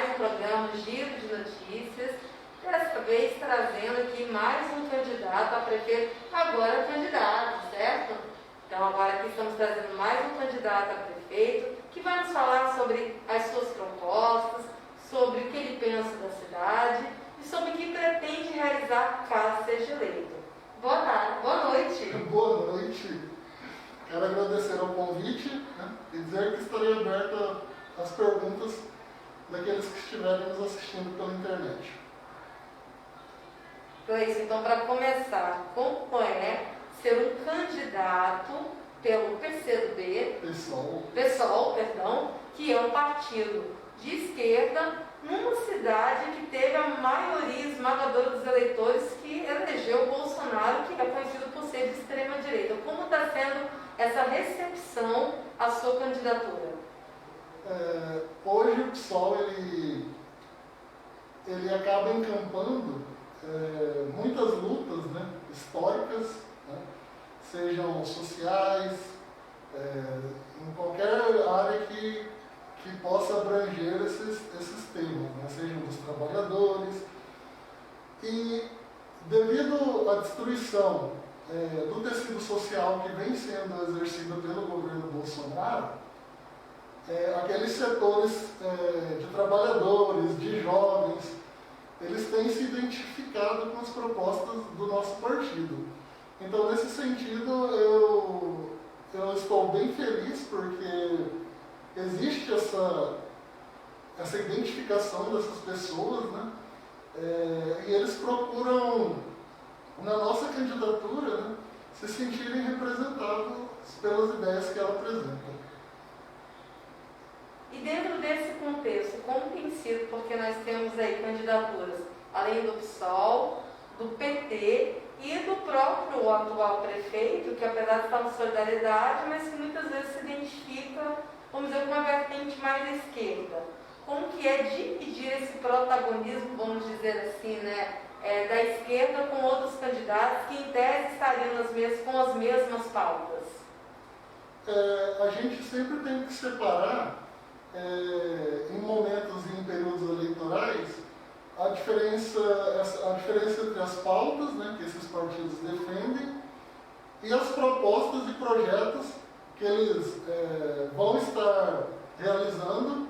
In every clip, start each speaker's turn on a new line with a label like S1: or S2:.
S1: mais um programa Giro de Notícias, dessa vez trazendo aqui mais um candidato a prefeito, agora candidato, certo? Então agora aqui estamos trazendo mais um candidato a prefeito, que vai nos falar sobre as suas propostas, sobre o que ele pensa da cidade e sobre o que pretende realizar caso seja eleito. Boa tarde, boa noite.
S2: Boa noite. Quero agradecer ao convite, e dizer que estarei aberta às perguntas daqueles que estiverem nos assistindo pela internet.
S1: Cleiton, então para começar, como é ser um candidato pelo PCdoB, PSOL, que é um partido de esquerda, numa cidade que teve a maioria esmagadora dos eleitores que elegeu o Bolsonaro, que é conhecido por ser de extrema direita. Como está sendo essa recepção à sua candidatura?
S2: Hoje o PSOL ele acaba encampando muitas lutas, históricas, sejam sociais, em qualquer área que possa abranger esses temas, sejam dos trabalhadores. E devido à destruição do tecido social que vem sendo exercido pelo governo Bolsonaro, aqueles setores de trabalhadores, de jovens, eles têm se identificado com as propostas do nosso partido. Então, nesse sentido, eu estou bem feliz porque existe essa identificação dessas pessoas, e eles procuram, na nossa candidatura, se sentirem representados pelas ideias que ela apresenta.
S1: E dentro desse contexto, como tem sido, porque nós temos aí candidaturas, além do PSOL, do PT e do próprio atual prefeito, que apesar de estar na solidariedade, mas que muitas vezes se identifica, vamos dizer, com uma vertente mais à esquerda. Como que é dividir esse protagonismo, vamos dizer assim, da esquerda com outros candidatos que em tese estariam com as mesmas pautas?
S2: A gente sempre tem que separar, em momentos e em períodos eleitorais, a diferença entre as pautas, que esses partidos defendem, e as propostas e projetos que eles vão estar realizando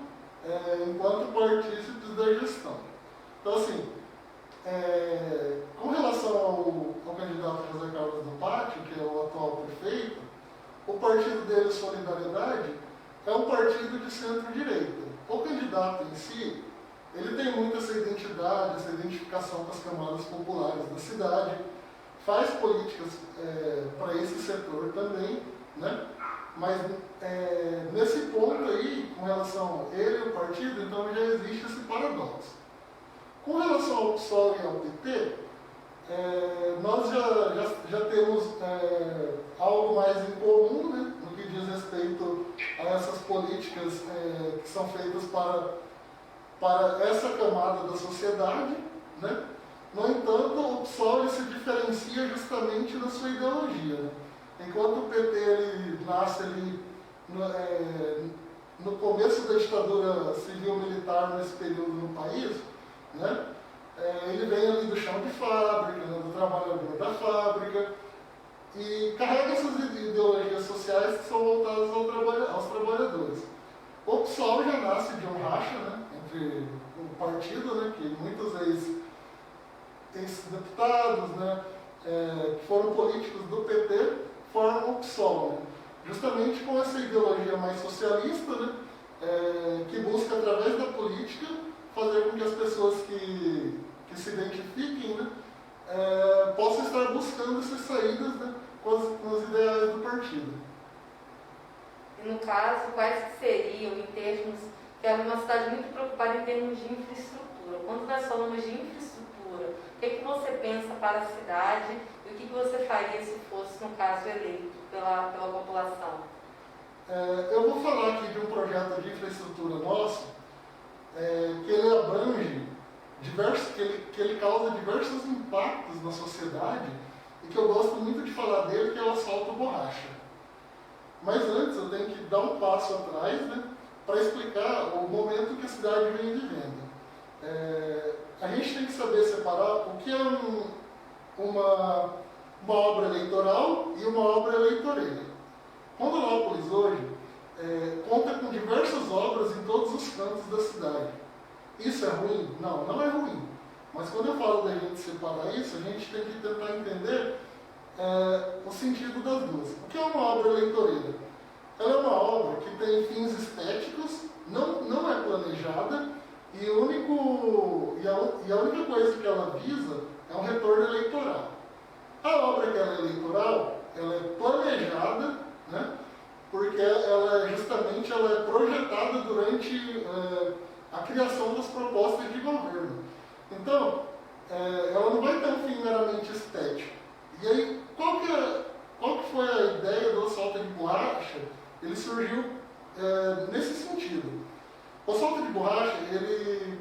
S2: enquanto partícipes da gestão. Então, assim, com relação ao candidato José Carlos do Pátio, que é o atual prefeito, o partido dele, Solidariedade, é um partido de centro-direita. O candidato em si, ele tem muito essa identidade, essa identificação com as camadas populares da cidade, faz políticas para esse setor também, mas nesse ponto aí, com relação a ele e o partido, então já existe esse paradoxo. Com relação ao PSOL e ao PT, nós já temos algo mais em comum, no que diz respeito a essas políticas que são feitas para essa camada da sociedade, No entanto, o PSOL ele se diferencia justamente na sua ideologia. Enquanto o PT ele nasce ali no começo da ditadura civil-militar nesse período no país, ele vem ali do chão de fábrica, do trabalhador da fábrica, e carrega essas ideologias sociais que são voltadas aos trabalhadores. O PSOL já nasce de um racha, entre o partido, que muitos ex-deputados, que foram políticos do PT, formam o PSOL, justamente com essa ideologia mais socialista, que busca, através da política, fazer com que as pessoas que se identifiquem possam estar buscando essas saídas com os ideais do partido.
S1: E no caso, quais que seriam, em termos, que é uma cidade muito preocupada em termos de infraestrutura. Quando nós falamos de infraestrutura, o que você pensa para a cidade e o que você faria se fosse, no caso, eleito pela população?
S2: Eu vou falar aqui de um projeto de infraestrutura nosso, que ele abrange que ele causa diversos impactos na sociedade e que eu gosto muito de falar dele, que é o asfalto borracha. Mas antes eu tenho que dar um passo atrás, para explicar o momento que a cidade vem vivendo. A gente tem que saber separar o que é uma obra eleitoral e uma obra eleitoreira. Rondonópolis hoje conta com diversas obras em todos os cantos da cidade. Isso é ruim? Não, não é ruim. Mas quando eu falo da gente separar isso, a gente tem que tentar entender o sentido das duas. O que é uma obra eleitoreira? Ela é uma obra que tem fins estéticos, não é planejada, e a única coisa que ela visa é um retorno eleitoral. A obra que ela é eleitoral, ela é planejada, né? Porque ela é projetada durante a criação das propostas de governo. Então, ela não vai ter um fim meramente estético. E aí, qual que foi a ideia do asfalto de borracha? Ele surgiu nesse sentido. O asfalto de borracha,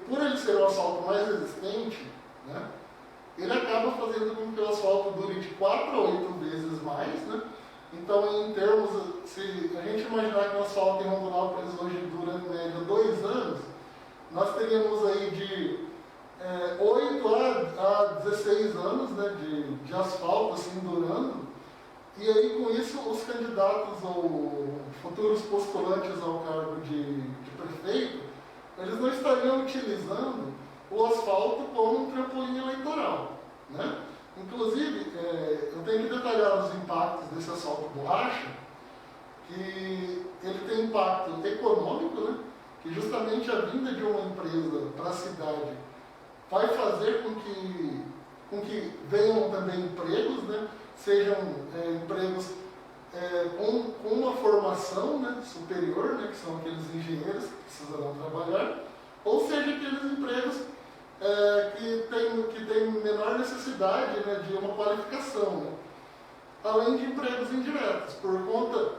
S2: por ele ser o asfalto mais resistente, né, ele acaba fazendo com que o asfalto dure de 4 a 8 vezes mais, né? Então, em termos, se a gente imaginar que o asfalto em Rondonópolis hoje dura em média 2 anos, nós teríamos aí de 8 a 16 anos, né, de asfalto assim durando. E aí, com isso, os candidatos ou futuros postulantes ao cargo de prefeito, eles não estariam utilizando o asfalto como um trampolim eleitoral, né? Inclusive, eu tenho que detalhar os impactos desse asfalto borracha, que ele tem impacto econômico, né? Que justamente a vinda de uma empresa para a cidade vai fazer com que venham também empregos, né? Sejam empregos com uma formação, né, superior, né, que são aqueles engenheiros que precisarão trabalhar, ou seja, aqueles empregos que têm menor necessidade, né, de uma qualificação, né? Além de empregos indiretos, por conta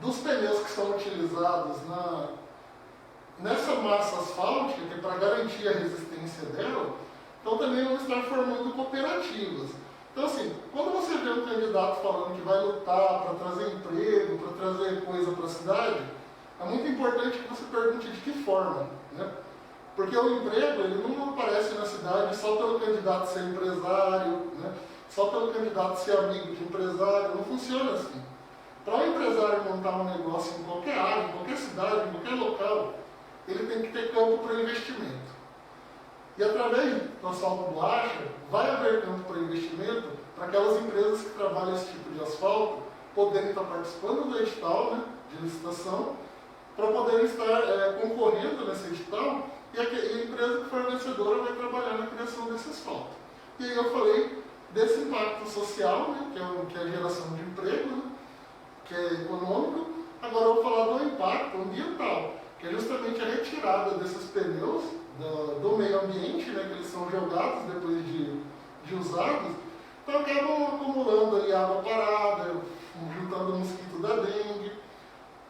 S2: dos pneus que são utilizados nessa massa asfáltica, que é para garantir a resistência dela, então também vão estar formando cooperativas. Então, assim, quando você vê um candidato falando que vai lutar para trazer emprego, para trazer coisa para a cidade, é muito importante que você pergunte de que forma, né? Porque o emprego, ele não aparece na cidade só pelo candidato ser empresário, né? Só pelo candidato ser amigo de empresário, não funciona assim. Para o empresário montar um negócio em qualquer área, em qualquer cidade, em qualquer local, ele tem que ter campo para investimento. E através do asfalto borracha, vai haver campo para investimento para aquelas empresas que trabalham esse tipo de asfalto poderem estar participando do edital, né, de licitação, para poderem estar concorrendo nesse edital, e a empresa que for vencedora vai trabalhar na criação desse asfalto. E aí eu falei desse impacto social, né, que é a geração de emprego, né, que é econômico. Agora eu vou falar do impacto ambiental, que é justamente a retirada desses pneus do meio ambiente, né, que eles são jogados depois de usados, então acabam acumulando ali água parada, juntando o mosquito da dengue.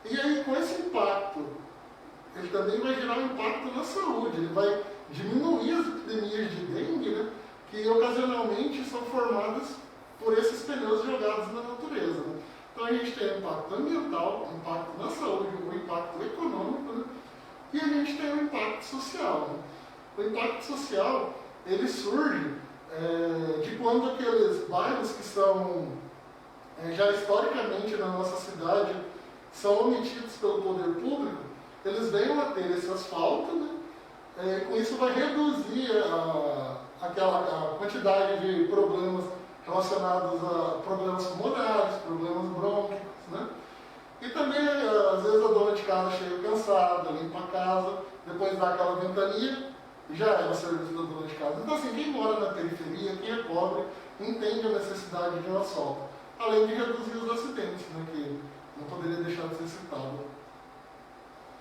S2: E aí, com esse impacto, ele também vai gerar um impacto na saúde, ele vai diminuir as epidemias de dengue, né, que ocasionalmente são formadas por esses pneus jogados na natureza, né. Então a gente tem um impacto ambiental, um impacto na saúde, um impacto econômico, né, e a gente tem um impacto social, né. O impacto social, ele surge de quando aqueles bairros que são já historicamente na nossa cidade são omitidos pelo poder público, eles venham a ter esse asfalto, né? Com isso vai reduzir a quantidade de problemas relacionados a problemas pulmonares, problemas brônquicos, né? E também, às vezes, a dona de casa chega cansada, limpa a casa, depois dá aquela ventania, e já é o serviço da dona de casa. Então, assim, quem mora na periferia, quem é pobre, entende a necessidade de um asfalto. Além de reduzir os acidentes, né, que não poderia deixar de ser citado.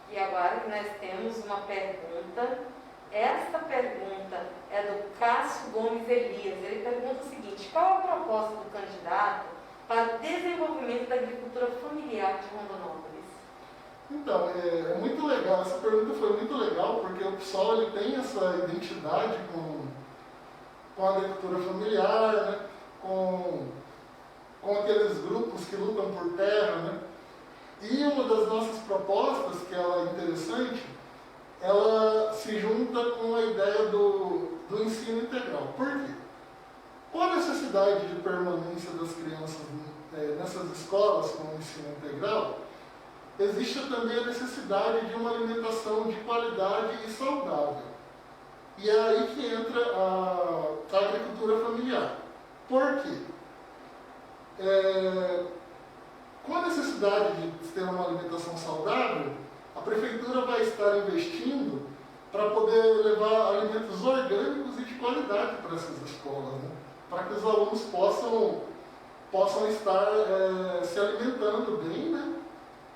S1: E agora que nós temos uma pergunta, esta pergunta é do Cássio Gomes Elias. Ele pergunta o seguinte: qual a proposta do candidato para o desenvolvimento da agricultura familiar de Rondonópolis?
S2: Então, é muito legal, essa pergunta foi muito legal, porque o PSOL ele tem essa identidade com a agricultura familiar, né, com aqueles grupos que lutam por terra, né? E uma das nossas propostas, que ela é interessante, ela se junta com a ideia do ensino integral. Por quê? Com a necessidade de permanência das crianças nessas escolas com o ensino integral, existe também a necessidade de uma alimentação de qualidade e saudável. E é aí que entra a agricultura familiar. Por quê? Com a necessidade de ter uma alimentação saudável, a prefeitura vai estar investindo para poder levar alimentos orgânicos e de qualidade para essas escolas, né? Para que os alunos possam estar se alimentando bem, né?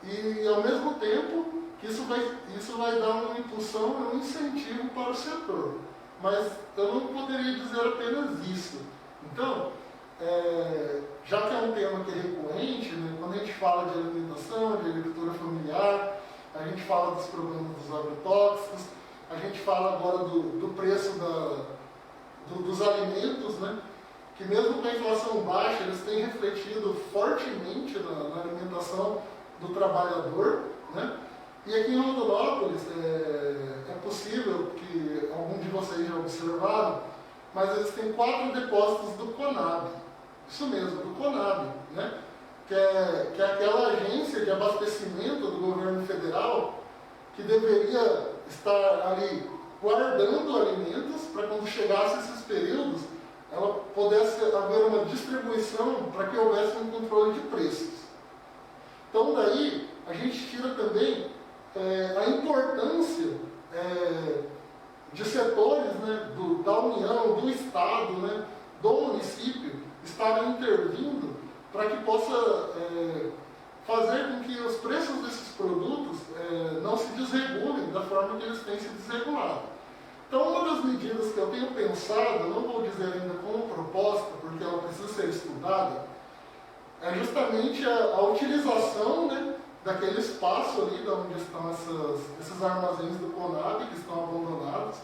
S2: E ao mesmo tempo que isso vai dar uma impulsão, um incentivo para o setor. Mas eu não poderia dizer apenas isso. Então, já que é um tema que é recorrente, né, quando a gente fala de alimentação, de agricultura familiar, a gente fala dos problemas dos agrotóxicos, a gente fala agora do preço dos alimentos, né, que mesmo com a inflação baixa, eles têm refletido fortemente na alimentação do trabalhador, né? E aqui em Rondonópolis é possível que algum de vocês já observaram, mas eles têm 4 depósitos do CONAB. Isso mesmo, do CONAB, né? Que é aquela agência de abastecimento do governo federal que deveria estar ali guardando alimentos para quando chegasse esses períodos, ela pudesse haver uma distribuição para que houvesse um controle de preços. Então daí a gente tira também a importância de setores, né, da União, do Estado, né, do município estarem intervindo para que possa fazer com que os preços desses produtos não se desregulem da forma que eles têm se desregulado. Então, uma das medidas que eu tenho pensado, não vou dizer ainda como proposta, porque ela precisa ser estudada, é justamente a utilização, né, daquele espaço ali onde estão esses armazéns do CONAB que estão abandonados,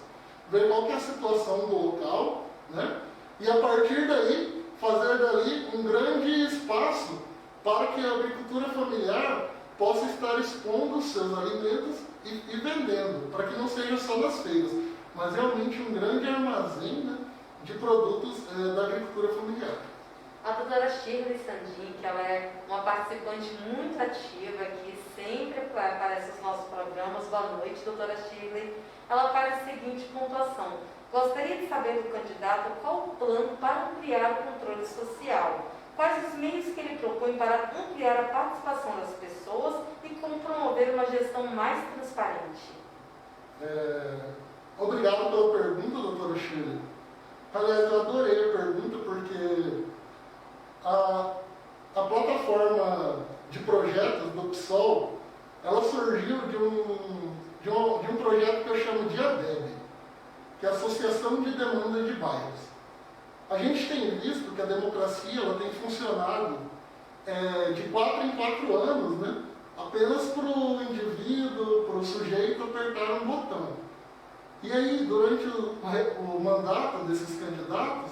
S2: ver qual que é a situação do local, né, e a partir daí fazer dali um grande espaço para que a agricultura familiar possa estar expondo os seus alimentos e vendendo, para que não seja só nas feiras, mas realmente um grande armazém, né, de produtos da agricultura familiar.
S1: A doutora Shirley Sandin, que ela é uma participante muito ativa aqui, sempre aparece nos nossos programas. Boa noite, doutora Shirley. Ela faz a seguinte pontuação: gostaria de saber do candidato qual o plano para ampliar o controle social, quais os meios que ele propõe para ampliar a participação das pessoas e como promover uma gestão mais transparente.
S2: Obrigado pela pergunta, doutora Shirley. Aliás, eu adorei a pergunta porque a plataforma de projetos do PSOL, ela surgiu de um projeto que eu chamo de ADEB, que é a Associação de Demanda de Bairros. A gente tem visto que a democracia ela tem funcionado de 4 em 4 anos, né? Apenas para o indivíduo, para o sujeito apertar um botão. E aí, durante o mandato desses candidatos,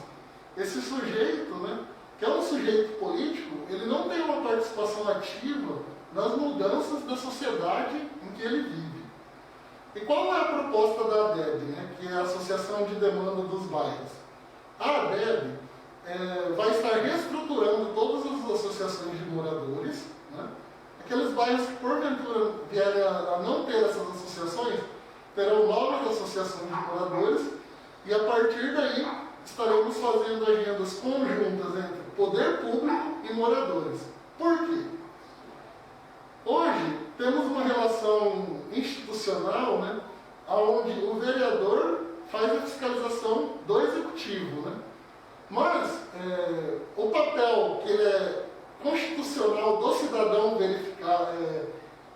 S2: esse sujeito, né, que é um sujeito político, ele não tem uma participação ativa nas mudanças da sociedade em que ele vive. E qual é a proposta da ADEB, né, que é a Associação de Demanda dos Bairros? A ADEB vai estar reestruturando todas as associações de moradores, né? Aqueles bairros que porventura vierem a não ter essas associações, terão novas associações de moradores e a partir daí estaremos fazendo agendas conjuntas entre poder público e moradores. Por quê? Hoje temos uma relação institucional, né, onde o vereador faz a fiscalização do executivo, né? Mas o papel que ele é constitucional do cidadão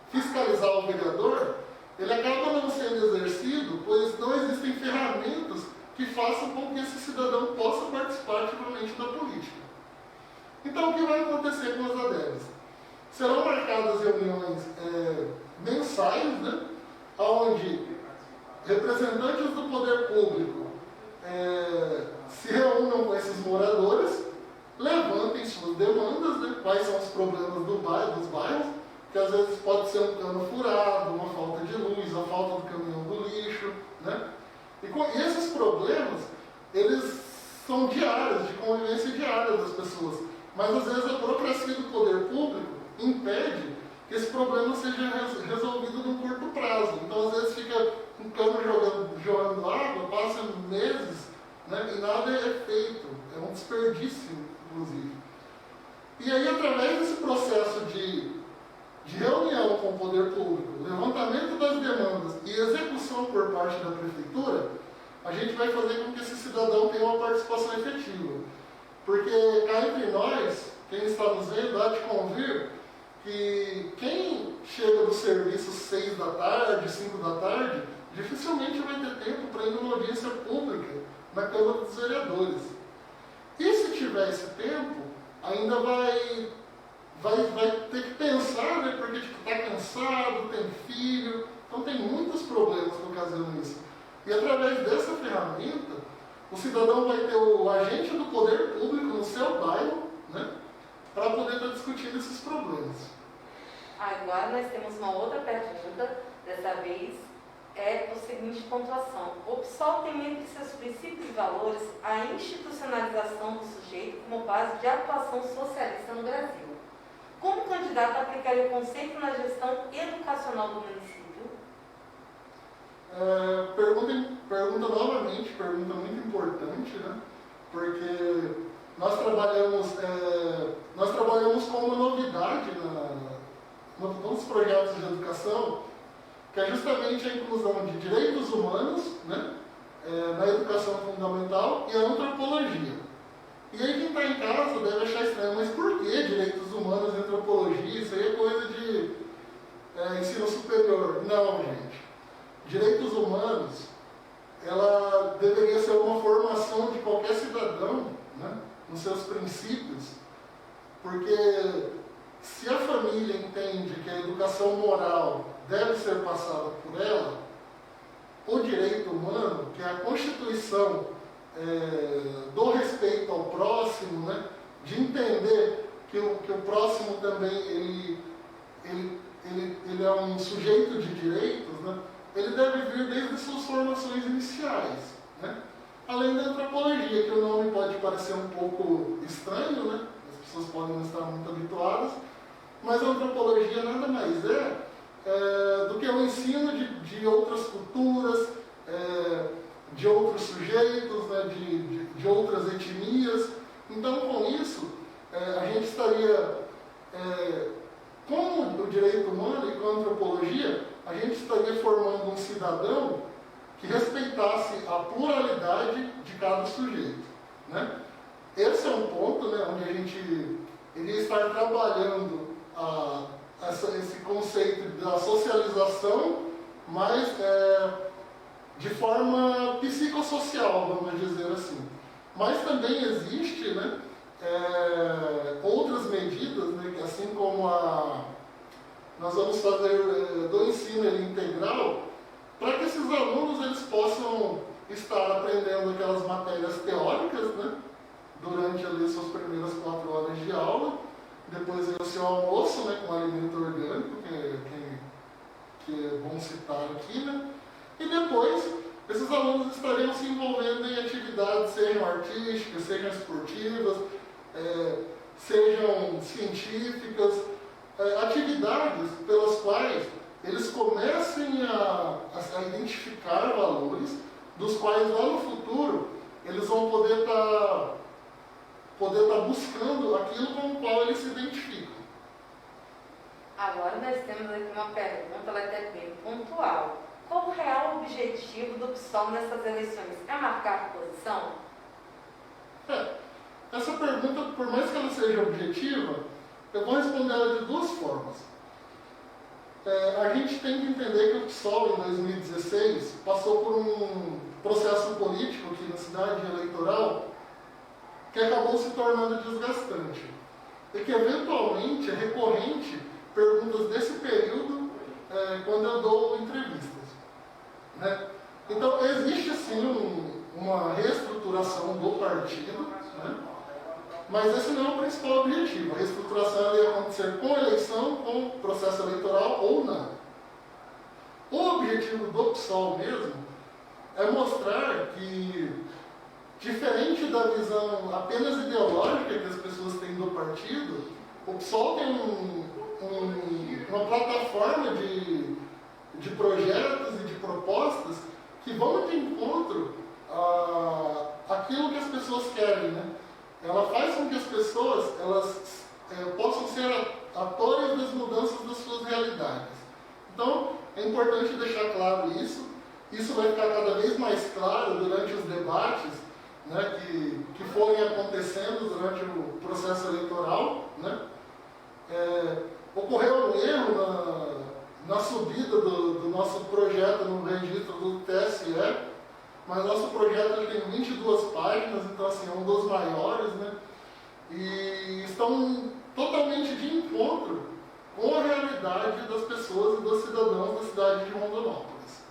S2: fiscalizar o vereador, ele acaba não sendo exercido, pois não existem ferramentas que façam com que esse cidadão possa participar ativamente da política. Então, o que vai acontecer com as ADEBs? Serão marcadas reuniões mensais, né, onde representantes do poder público se reúnam com esses moradores, levantem suas demandas, né, quais são os problemas dos bairros, que às vezes pode ser um cano furado, uma falta de luz, a falta do caminhão do E esses problemas, eles são diários, de convivência diária das pessoas. Mas às vezes a burocracia do poder público impede que esse problema seja resolvido num curto prazo. Então às vezes fica um cano jogando água, passam meses, né, e nada é feito. É um desperdício, inclusive. E aí, através desse processo de reunião com o poder público, levantamento das demandas e execução por parte da prefeitura, a gente vai fazer com que esse cidadão tenha uma participação efetiva. Porque cá entre nós, quem está nos vendo, há de convir que quem chega do serviço 6 da tarde, 5 da tarde, dificilmente vai ter tempo para ir numa audiência pública na Câmara dos Vereadores. E se tiver esse tempo, ainda vai ter que pensar, né, porque está cansado, tem filho, então tem muitos problemas que ocasionam isso. E através dessa ferramenta, o cidadão vai ter o agente do poder público no seu bairro, né, para poder estar discutindo esses problemas.
S1: Agora nós temos uma outra pergunta, dessa vez é o seguinte pontuação. O PSOL tem entre seus princípios e valores a institucionalização do sujeito como base de atuação socialista no Brasil. Como candidato aplicaria o conceito na gestão educacional do município?
S2: Pergunta novamente, pergunta muito importante, né? Porque nós trabalhamos com uma novidade nos projetos de educação, que é justamente a inclusão de direitos humanos, né, na educação fundamental e a antropologia. E aí quem está em casa deve achar estranho, mas por que direitos humanos e antropologia? Isso aí é coisa de ensino superior. Não, gente. Direitos humanos, ela deveria ser uma formação de qualquer cidadão, né, nos seus princípios, porque se a família entende que a educação moral deve ser passada por ela, o direito humano, que é a constituição do respeito ao próximo, né, de entender que o próximo também ele é um sujeito de direitos, né, ele deve vir desde suas formações iniciais, né? Além da antropologia, que o nome pode parecer um pouco estranho, né? As pessoas podem não estar muito habituadas, mas a antropologia nada mais do que o ensino de outras culturas, de outros sujeitos, né? de outras etnias. Então, com isso, a gente estaria, com o direito humano e com a antropologia, a gente estaria formando um cidadão que respeitasse a pluralidade de cada sujeito, né? Esse é um ponto, né, onde a gente iria estar trabalhando esse conceito da socialização, mas de forma psicossocial, vamos dizer assim. Mas também existe, né, outras medidas, né, que assim como nós vamos fazer do ensino integral, para que esses alunos eles possam estar aprendendo aquelas matérias teóricas, né, durante ali suas primeiras 4 horas de aula, depois o seu almoço, né, com alimento orgânico, que é bom citar aqui, né, e depois esses alunos estariam se envolvendo em atividades, sejam artísticas, sejam esportivas, sejam científicas, atividades pelas quais eles comecem a identificar valores, dos quais lá no futuro eles vão poder estar buscando aquilo com o qual eles se identificam.
S1: Agora nós temos aqui uma pergunta, ela é até bem pontual. Qual o real objetivo do PSOL nessas eleições? É marcar posição?
S2: Essa pergunta, por mais que ela seja objetiva, eu vou responder ela de 2 formas. A gente tem que entender que o PSOL, em 2016, passou por um processo político aqui na cidade eleitoral que acabou se tornando desgastante. E que, eventualmente, é recorrente perguntas desse período quando eu dou entrevistas, né? Então, existe, sim, uma reestruturação do partido, né? Mas esse não é o principal objetivo. A reestruturação ia acontecer com eleição, com processo eleitoral ou não. O objetivo do PSOL mesmo é mostrar que, diferente da visão apenas ideológica que as pessoas têm do partido, o PSOL tem uma plataforma de projetos e de propostas que vão de encontro àquilo que as pessoas querem, né? Ela faz com que as pessoas possam ser atores das mudanças das suas realidades. Então, é importante deixar claro isso. Isso vai ficar cada vez mais claro durante os debates, né, que forem acontecendo durante o processo eleitoral, né? Ocorreu um erro na subida do nosso projeto no registro do TSE, mas nosso projeto ele tem 22 páginas, então assim, é um dos maiores, né? E estão totalmente de encontro com a realidade das pessoas e dos cidadãos da cidade de Rondonópolis.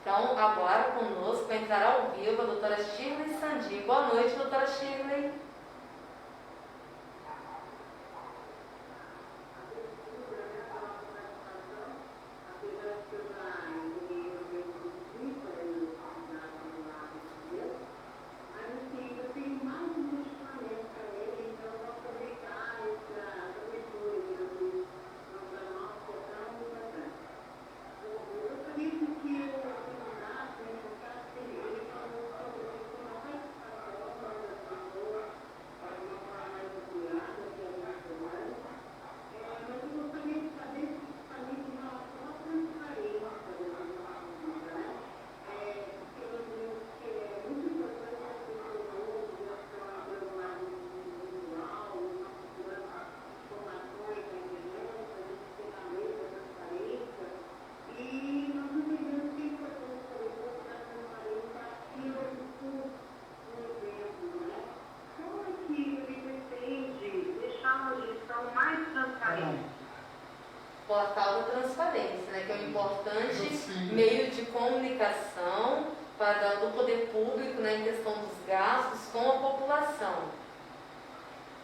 S1: Então, agora conosco entrará ao vivo a doutora Shirley Sandi. Boa noite, doutora Shirley. Portal da transparência, né, que é um importante meio de comunicação do poder público, né, em questão dos gastos com a população.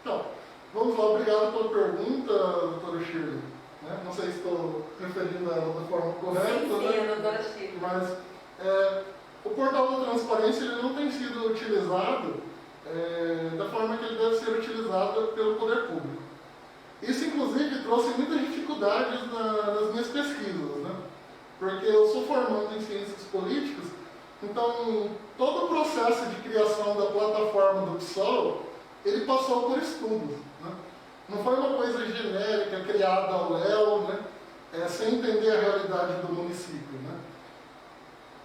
S2: Então, vamos lá, obrigado pela pergunta, doutora Shirley. Né? Não sei se estou referindo ela da forma correta.
S1: Sim, doutora Shirley.
S2: Mas o portal da transparência ele não tem sido utilizado da forma que ele deve ser utilizado pelo poder público. Isso, inclusive, trouxe muitas dificuldades nas minhas pesquisas, né? Porque eu sou formando em ciências políticas, então todo o processo de criação da plataforma do PSOL, ele passou por estudos, né? Não foi uma coisa genérica, criada ao léu, né? Sem entender a realidade do município, né?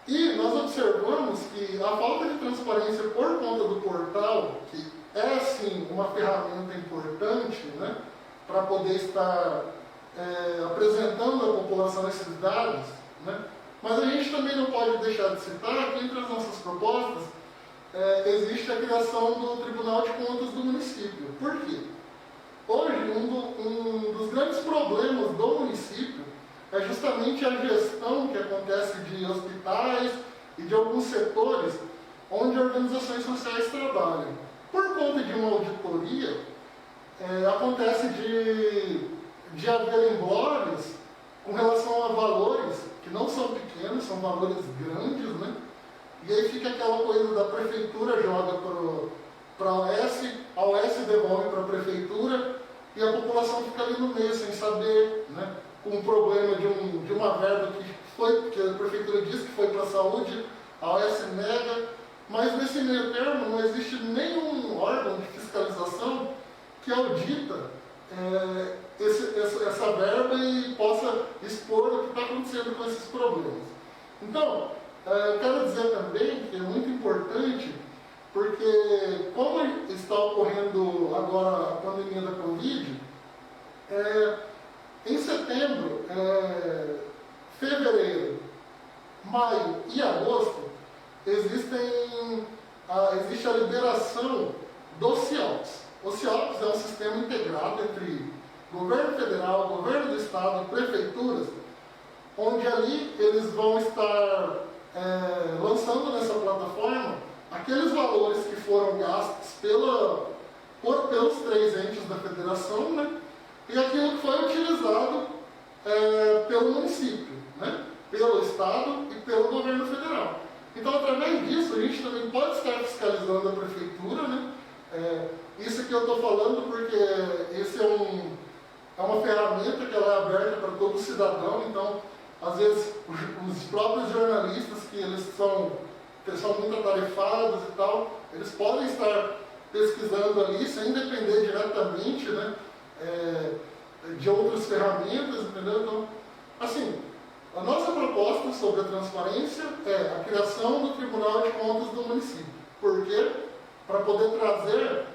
S2: E nós observamos que a falta de transparência por conta do portal, que é, sim, uma ferramenta importante, né? Para poder estar apresentando à população esses dados, né? Mas a gente também não pode deixar de citar que entre as nossas propostas existe a criação do Tribunal de Contas do município. Por quê? Hoje, um dos grandes problemas do município é justamente a gestão que acontece de hospitais e de alguns setores onde organizações sociais trabalham. Por conta de uma auditoria, acontece de haver emblores com relação a valores que não são pequenos, são valores grandes, né? E aí fica aquela coisa da prefeitura joga para a OS devolve para a prefeitura e a população fica ali no meio sem saber, né? Com um problema de uma verba que a prefeitura diz que foi para a saúde, a OS nega, mas nesse meio termo não existe nenhum órgão de fiscalização que audita essa verba e possa expor o que está acontecendo com esses problemas. Então, eu quero dizer também que é muito importante, porque como está ocorrendo agora a pandemia da Covid, em setembro, fevereiro, maio e agosto, existe a liberação do CIOPS. O CIOPS é um sistema integrado entre governo federal, governo do estado e prefeituras, onde ali eles vão estar lançando nessa plataforma aqueles valores que foram gastos pelos 3 entes da federação, né? E aquilo que foi utilizado pelo município, né? pelo Estado e pelo governo federal. Então, através disso, a gente também pode estar fiscalizando a prefeitura, né? Isso que eu estou falando porque esse é uma ferramenta que ela é aberta para todo cidadão, então, às vezes, os próprios jornalistas, que eles são muito atarefados e tal, eles podem estar pesquisando ali sem depender diretamente, né, de outras ferramentas, entendeu? Então, assim, a nossa proposta sobre a transparência é a criação do Tribunal de Contas do município. Por quê? Para poder trazer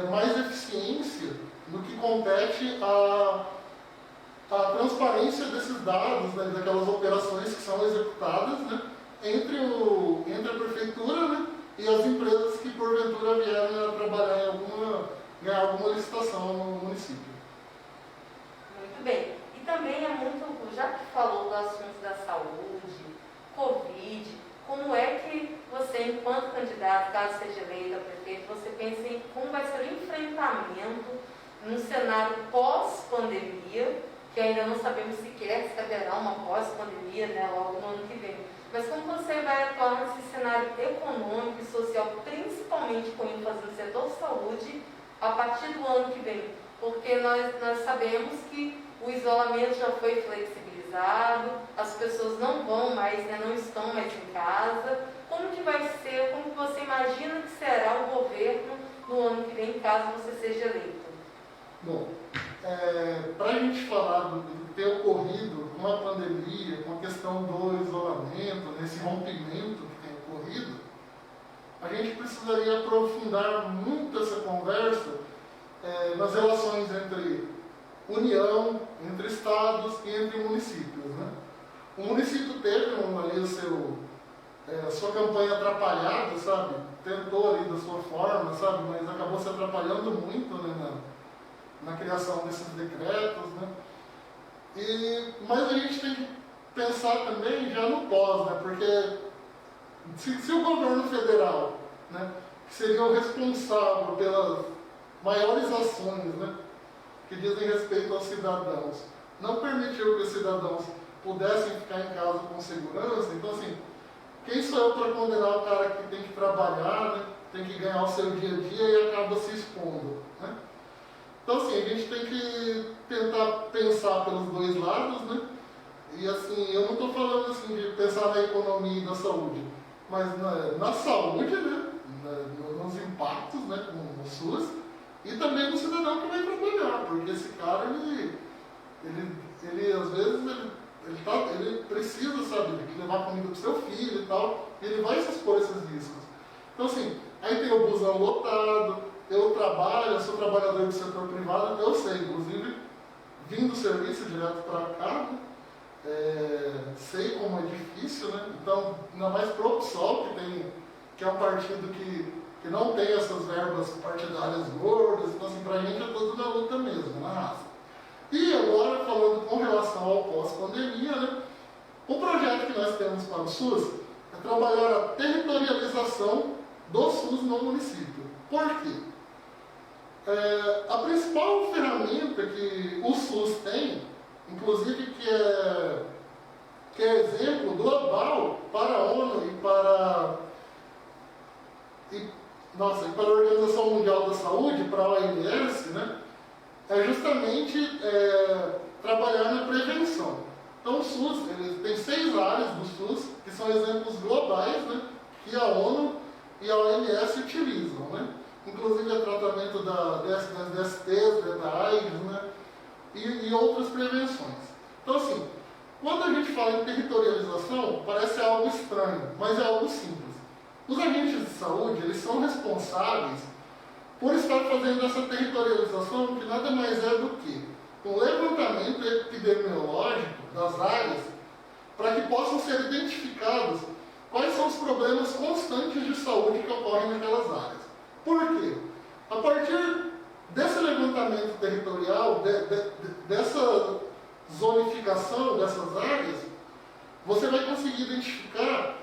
S2: mais eficiência no que compete à transparência desses dados, né, daquelas operações que são executadas, né, entre a prefeitura, né, e as empresas que porventura vierem a trabalhar ganhar alguma licitação no município.
S1: Muito bem. E também é muito, já que falou do assunto da saúde, Covid, como é que você, enquanto candidato, caso seja eleito a prefeito, você pensa em como vai ser o enfrentamento num cenário pós-pandemia, que ainda não sabemos sequer se haverá uma pós-pandemia, né, logo no ano que vem. Mas como você vai atuar nesse cenário econômico e social, principalmente com ênfase no setor saúde, a partir do ano que vem? Porque nós sabemos que o isolamento já foi flexibilizado, as pessoas não vão mais, né, não estão mais em casa. Como que vai ser, como que você imagina que será o governo no ano que vem, caso você seja eleito?
S2: Bom, para a gente falar do que tem ocorrido com a pandemia, com a questão do isolamento, nesse rompimento que tem ocorrido, a gente precisaria aprofundar muito essa conversa nas relações entre União, entre estados e entre municípios, né? O município teve ali a sua campanha atrapalhada, sabe? Tentou ali da sua forma, sabe? Mas acabou se atrapalhando muito, né, na criação desses decretos, né? Mas a gente tem que pensar também já no pós, né? Porque se o governo federal, né, que seria o responsável pelas maiores ações, né, que dizem respeito aos cidadãos, não permitiu que os cidadãos pudessem ficar em casa com segurança, então assim, quem sou eu para condenar o cara que tem que trabalhar, né, tem que ganhar o seu dia a dia e acaba se expondo, né? Então assim, a gente tem que tentar pensar pelos dois lados, né? E assim, eu não estou falando assim de pensar na economia e na saúde, mas na saúde, né, nos impactos, né, com o SUS, e também no cidadão que vai trabalhar, porque esse cara, ele às vezes, ele precisa, sabe, levar comida para o seu filho e tal, e ele vai se expor a esses riscos. Então assim, aí tem o busão lotado, eu sou trabalhador do setor privado, eu sei, inclusive, vim do serviço direto para cá, né? Sei como é difícil, né? Então, ainda mais pro PSOL, que é um partido que não tem essas verbas partidárias gordas, então assim, pra gente é tudo na luta mesmo, na raça. E agora, falando com relação ao pós-pandemia, né? O projeto que nós temos para o SUS é trabalhar a territorialização do SUS no município. Por quê? A principal ferramenta que o SUS tem, inclusive que é exemplo global para a ONU e para a Organização Mundial da Saúde, para a OMS, né, é justamente trabalhar na prevenção. Então o SUS, ele tem 6 áreas do SUS, que são exemplos globais, né, que a ONU e a OMS utilizam, né? Inclusive o tratamento das DSTs, da AIDS, né, e outras prevenções. Então assim, quando a gente fala em territorialização, parece algo estranho, mas é algo simples. Os agentes de saúde, eles são responsáveis por estar fazendo essa territorialização, que nada mais é do que um levantamento epidemiológico das áreas, para que possam ser identificados quais são os problemas constantes de saúde que ocorrem naquelas áreas. Por quê? A partir desse levantamento territorial, dessa zonificação dessas áreas, você vai conseguir identificar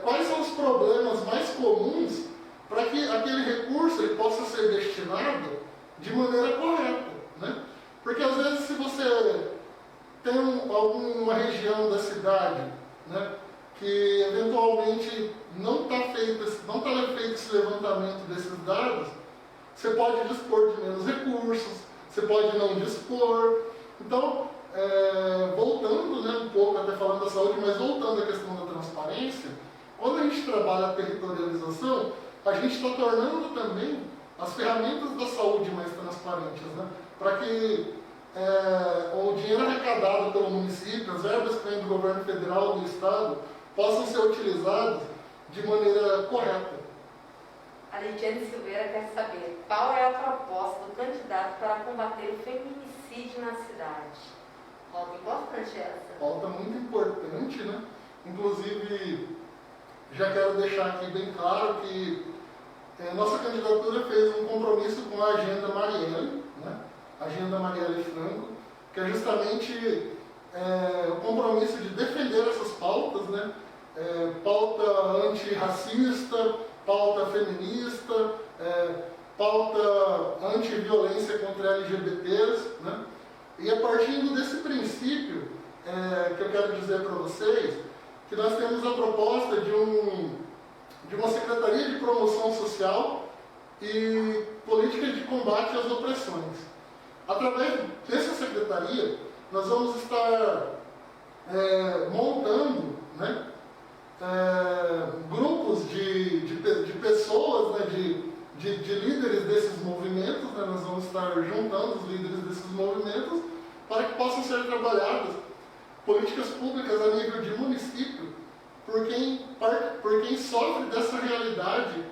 S2: quais são os problemas mais comuns para que aquele recurso ele possa ser destinado de maneira correta, né? Porque às vezes, se você tem alguma região da cidade, né, que eventualmente não está feito esse levantamento desses dados, você pode dispor de menos recursos, você pode não dispor. Então, voltando, né, um pouco, até falando da saúde, mas voltando à questão da transparência, quando a gente trabalha a territorialização, a gente está tornando também as ferramentas da saúde mais transparentes, né, para que o dinheiro arrecadado pelo município, as verbas que vêm do governo federal ou do estado, possam ser utilizadas de maneira correta.
S1: A Lidiane Silveira quer saber qual é a proposta do candidato para combater o feminicídio na cidade. Pauta importante essa.
S2: Pauta muito importante, né? Inclusive, já quero deixar aqui bem claro que nossa candidatura fez um compromisso com a Agenda Marielle, né? Agenda Marielle Franco, que é justamente o compromisso de defender essas pautas, né? Pauta antirracista, pauta feminista, pauta anti-violência contra LGBTs, né? E a partir desse princípio, que eu quero dizer para vocês, que nós temos a proposta de uma Secretaria de Promoção Social e Política de Combate às Opressões. Através dessa secretaria, nós vamos estar montando, né, grupos de pessoas, né, de líderes desses movimentos, né, nós vamos estar juntando os líderes desses movimentos para que possam ser trabalhadas políticas públicas a nível de município por quem sofre dessa realidade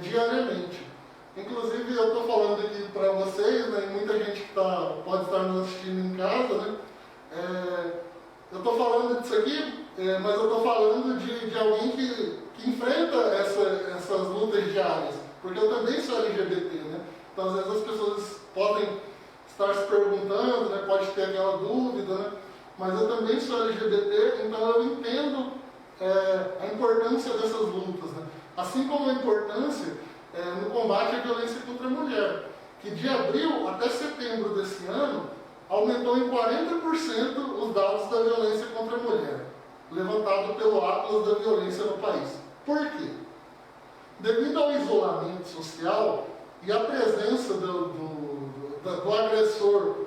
S2: diariamente. Inclusive, eu estou falando aqui para vocês, né, e muita gente que pode estar nos assistindo em casa, né, eu estou falando disso aqui, mas eu estou falando de alguém que enfrenta essas lutas diárias, porque eu também sou LGBT, né? Então, às vezes as pessoas podem estar se perguntando, né, pode ter aquela dúvida, né? Mas eu também sou LGBT, então eu entendo a importância dessas lutas, né? Assim como a importância no combate à violência contra a mulher, que de abril até setembro desse ano aumentou em 40% os dados da violência contra a mulher, levantado pelo Atlas da Violência no país. Por quê? Devido ao isolamento social e à presença do agressor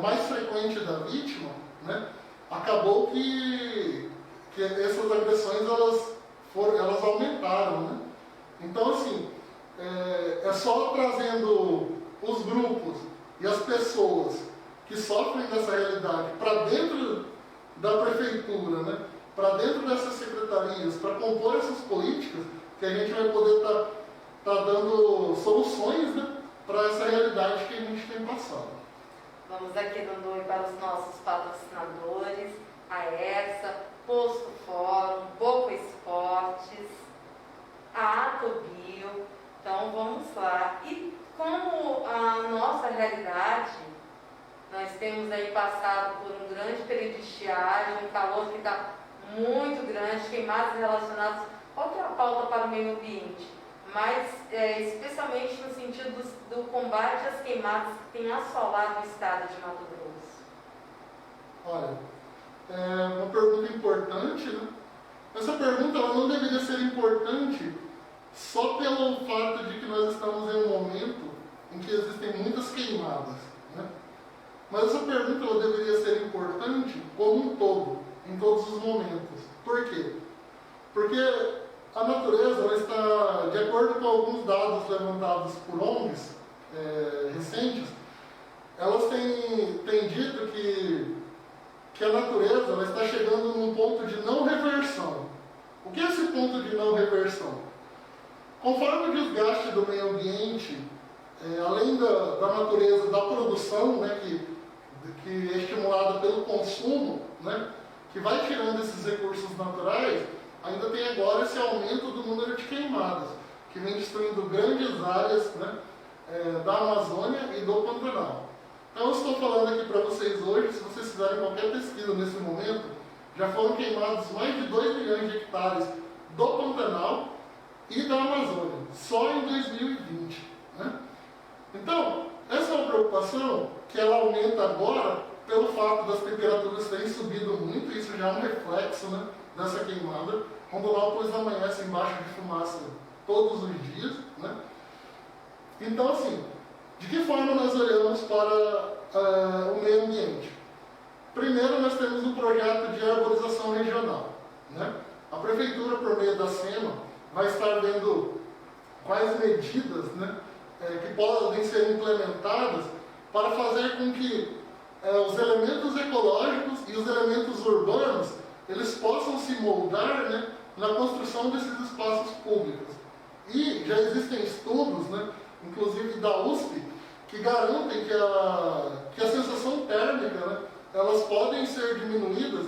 S2: mais frequente da vítima, né, acabou que essas agressões elas aumentaram, né? Então, assim, é só trazendo os grupos e as pessoas que sofrem dessa realidade para dentro da prefeitura, né, para dentro dessas secretarias, para compor essas políticas, que a gente vai poder estar dando soluções, né, para essa realidade que a gente tem passado.
S1: Vamos aqui dando oi para os nossos patrocinadores, a ERSA, Posto Fórum, Boco Esportes, a Atobio. Então vamos lá. E como a nossa realidade, nós temos aí passado por um grande período de estiagem, um calor que está muito grande, queimadas relacionadas a outra pauta para o meio ambiente, mas especialmente no sentido do combate às queimadas que tem assolado o estado de Mato Grosso.
S2: Olha, é uma pergunta importante, né? Essa pergunta ela não deveria ser importante só pelo fato de que nós estamos em um momento em que existem muitas queimadas, né? Mas essa pergunta ela deveria ser importante como um todo, em todos os momentos. Por quê? Porque a natureza ela está, de acordo com alguns dados levantados por ONGs recentes, elas têm dito que a natureza ela está chegando num ponto de não reversão. O que é esse ponto de não reversão? Conforme o desgaste do meio ambiente, além da natureza, da produção, né, que é estimulada pelo consumo, né, que vai tirando esses recursos naturais, ainda tem agora esse aumento do número de queimadas, que vem destruindo grandes áreas, né, da Amazônia e do Pantanal. Então eu estou falando aqui para vocês hoje, se vocês fizerem qualquer pesquisa nesse momento, já foram queimados mais de 2 milhões de hectares do Pantanal e da Amazônia, só em 2020. Né? Então, essa é uma preocupação que ela aumenta agora pelo fato das temperaturas terem subido muito, isso já é um reflexo, né, dessa queimada. Rondonópolis amanhece embaixo de fumaça todos os dias, né? Então, assim, de que forma nós olhamos para o meio ambiente? Primeiro, nós temos um projeto de arborização regional, né? A Prefeitura, por meio da SEMA, vai estar vendo quais medidas, né, que podem ser implementadas para fazer com que os elementos ecológicos e os elementos urbanos eles possam se moldar, né, na construção desses espaços públicos. E já existem estudos, né, inclusive da USP, que garantem que a sensação térmica, né, elas podem ser diminuídas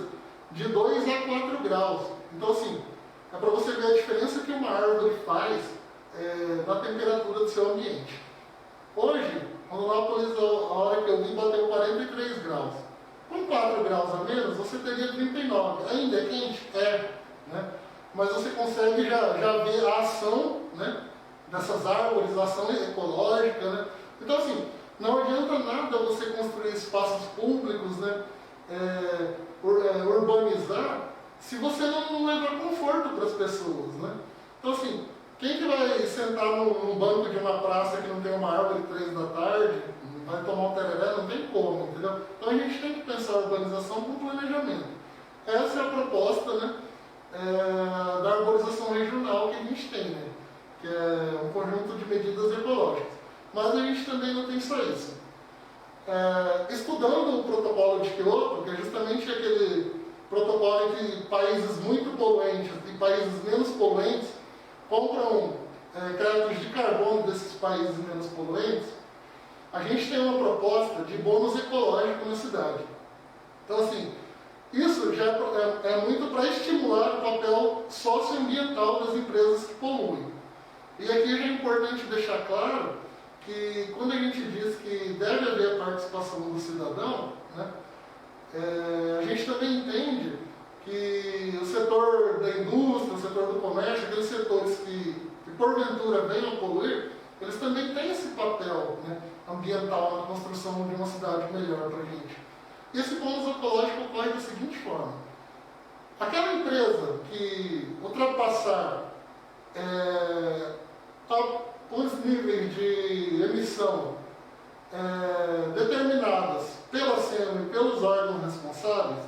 S2: de 2 a 4 graus. Então, assim, é para você ver a diferença que uma árvore faz na temperatura do seu ambiente. Hoje, Rondonópolis, a hora que eu vim, bateu 43 graus. Com 4 graus a menos, você teria 39. Ainda é quente? É. Né? Mas você consegue já ver a ação, né, dessas árvores, a ação ecológica. Né? Então, assim, não adianta nada você construir espaços públicos, né, urbanizar, se você não levar conforto para as pessoas. Né? Então, assim, quem que vai sentar num banco de uma praça que não tem uma árvore 3 da tarde, vai tomar um tereré? Não tem como, entendeu? Então a gente tem que pensar a urbanização com planejamento. Essa é a proposta, né, da arborização regional que a gente tem, né, que é um conjunto de medidas ecológicas. Mas a gente também não tem só isso. Estudando o protocolo de Kyoto, que é justamente aquele protocolo em que países muito poluentes e países menos poluentes compram créditos de carbono desses países menos poluentes, a gente tem uma proposta de bônus ecológico na cidade. Então, assim, isso já é muito para estimular o papel socioambiental das empresas que poluem. E aqui já é importante deixar claro que quando a gente diz que deve haver a participação do cidadão, né, a gente também entende que o setor da indústria, o setor do comércio, aqueles setores que porventura venham a poluir, eles também têm esse papel, né, ambiental na construção de uma cidade melhor para a gente. E esse bônus ecológico ocorre da seguinte forma: aquela empresa que ultrapassar os níveis de emissão determinadas pela SEMA e pelos órgãos responsáveis,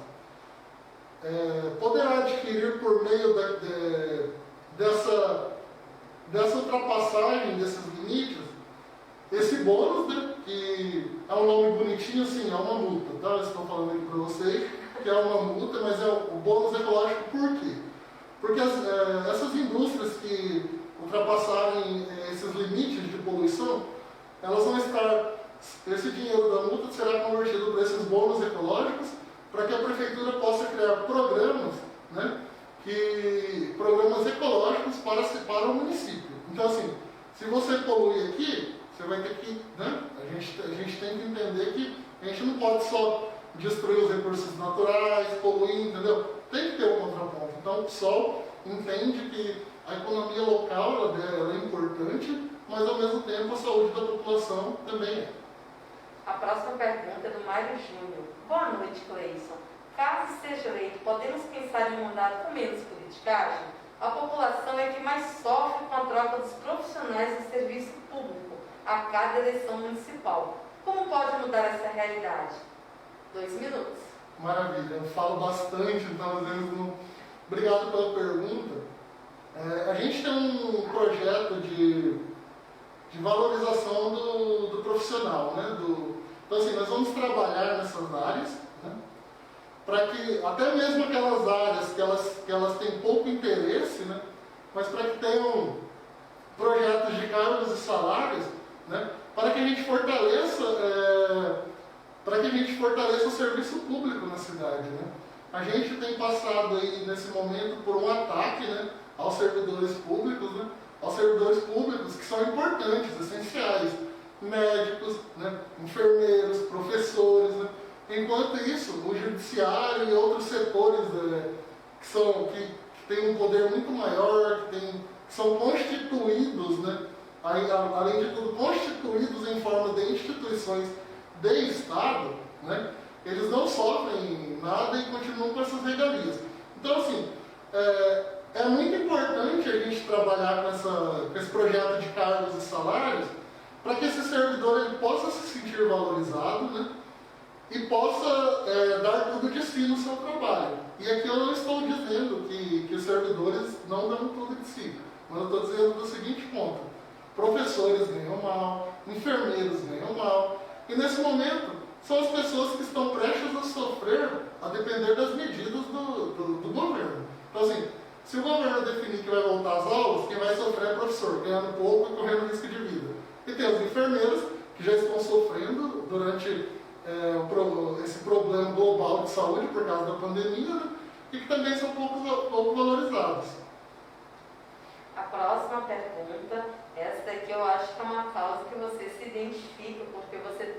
S2: poderá adquirir por meio dessa ultrapassagem desses limites esse bônus, né, que é um nome bonitinho, assim, é uma multa, tá? Eu estou falando aqui para vocês que é uma multa, mas é o bônus ecológico por quê? Porque essas indústrias que ultrapassarem esses limites de poluição, elas vão estar, esse dinheiro da multa será convertido para esses bônus ecológicos, para que a prefeitura possa criar programas, né, programas ecológicos para o município. Então, assim, se você polui aqui, você vai ter que, né, a gente tem que entender que a gente não pode só destruir os recursos naturais, poluir, entendeu? Tem que ter um contraponto. Então, o PSOL entende que a economia local ela é importante, mas ao mesmo tempo a saúde da população também é.
S1: A próxima pergunta é do Mário Júnior. Boa noite, Cleison. Caso seja eleito, podemos pensar em um mandato com menos politicagem? A população é que mais sofre com a troca dos profissionais do serviço público a cada eleição municipal. Como pode mudar essa realidade? 2 minutos.
S2: Maravilha, eu falo bastante, então às vezes não... Obrigado pela pergunta. A gente tem um projeto de valorização do profissional, né? Então, assim, nós vamos trabalhar nessas áreas, né, para que, até mesmo aquelas áreas que elas têm pouco interesse, né, mas para que tenham projetos de cargos e salários, né, para que a gente fortaleça o serviço público na cidade. Né. A gente tem passado aí, nesse momento, por um ataque, né, aos servidores públicos, né, que são importantes, essenciais, médicos, né, enfermeiros, professores. Né. Enquanto isso, o judiciário e outros setores que têm um poder muito maior, que são constituídos, né, além de tudo, constituídos em forma de instituições de Estado, né, eles não sofrem nada e continuam com essas regalias. Então, assim, é muito importante a gente trabalhar com esse projeto de cargos e salários para que esse servidor ele possa se sentir valorizado, né? E possa dar tudo de si no seu trabalho. E aqui eu não estou dizendo que os servidores não dão tudo de si, mas eu estou dizendo do seguinte ponto: professores ganham mal, enfermeiros ganham mal, e nesse momento são as pessoas que estão prestes a sofrer, a depender das medidas do governo. Então, assim, se o governo definir que vai voltar às aulas, quem vai sofrer é o professor, ganhando pouco e correndo risco de vida. E tem os enfermeiros, que já estão sofrendo durante esse problema global de saúde por causa da pandemia, né? E que também são pouco valorizados.
S1: A próxima pergunta, essa daqui eu acho que é uma causa que você se identifica, porque você